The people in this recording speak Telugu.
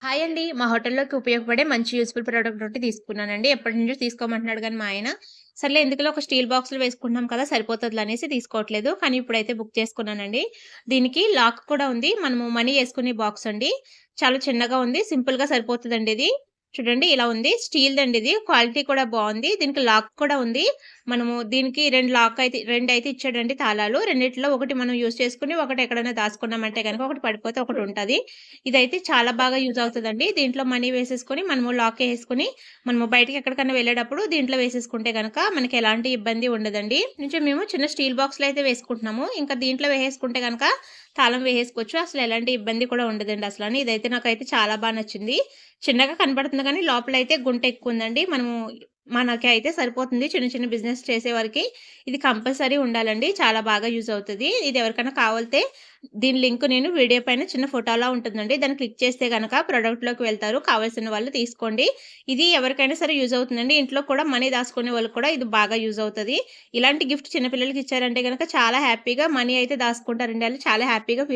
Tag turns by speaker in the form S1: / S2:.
S1: హాయ్ అండి. మా హోటల్‌లోకి ఉపయోగపడే మంచి యూజ్‌ఫుల్ ప్రొడక్ట్ ఒకటి తీసుకున్నానండి. ఎప్పటినుంచో తీసుకోమంటున్నాడు గానీ మా ఆయన, సర్లే ఎందుకులే ఒక స్టీల్ బాక్స్‌లో వేసుకుంటున్నాం కదా! సరిపోతదిలే అనేసి తీసుకోవట్లేదు. కానీ ఇప్పుడైతే బుక్ చేసుకున్నానండి. దీనికి లాక్ కూడా ఉంది. మనము మనీ యేసుకునే బాక్స్ అండి. చాలా చిన్నగా ఉంది. సింపుల్‌గా సరిపోతదండి ఇది. చూడండి ఇలా ఉంది. స్టీల్‌దండి ఇది. క్వాలిటీ కూడా బావుంది. దీనికి లాక్ కూడా ఉంది. మనము దీనికి 2 అయితే ఇచ్చాడండి తాళాలు. రెండిట్లో ఒకటి మనం యూజ్ చేసుకొని, ఒకటి ఎక్కడైనా దాచుకున్నామంటే గనక ఒకటి పడిపోతే ఒకటుంటది. ఇదైతే చాలా బాగా యూజ్ అవుతదండి. దీంట్లో మనీ వేసేసుకొని, మనము లాక్ ఏసేసుకొని, మనము బయటికి ఎక్కడికన్నా వెళ్ళేటప్పుడు దీంట్లో వేసేసుకుంటే గనక మనకి ఎలాంటి ఇబ్బంది ఉండదండి. కొంచెం మేము చిన్న స్టీల్ బాక్స్‌లో అయితే వేసుకుంటున్నాము. ఇంకా దీంట్లో వేసేసుకుంటే గనక తాళం వేసేసుకోవచ్చు. అసలు ఎలాంటి ఇబ్బంది కూడా ఉండదండి అసలని. ఇదైతే నాకైతే చాలా బా నచ్చింది. చిన్నగా కనపడుతుంది గానీ లోపలైతే గుంట ఎక్కువుందండి. మనకైతే సరిపోతుంది. చిన్న చిన్న బిజినెస్ చేసేవారికి ఇది కంపల్సరీ ఉండాలండి. చాలా బాగా యూజ్ అవుతది. ఇది ఎవరికైనా కావాలితే దీని లింక్ నేను వీడియో పైన చిన్న ఫోటోలా ఉంటుందండి. దాన్ని క్లిక్ చేస్తే గనక ప్రొడక్ట్‌లోకి వెళ్తారు. కావాల్సిన వాళ్ళు తీసుకోండి. ఇది ఎవరికైనా సరే యూజ్ అవుతుందండి. ఇంట్లో కూడా మనీ దాచుకునే వాళ్ళకి కూడా ఇది బాగా యూజ్ అవుతది. ఇలాంటి గిఫ్ట్ చిన్న పిల్లలకి ఇచ్చారంటే గనక చాలా హ్యాపీగా మనీ అయితే దాసుకుంటారండి ఆళ్ళు. చాలా హ్యాపీగా ఫీల్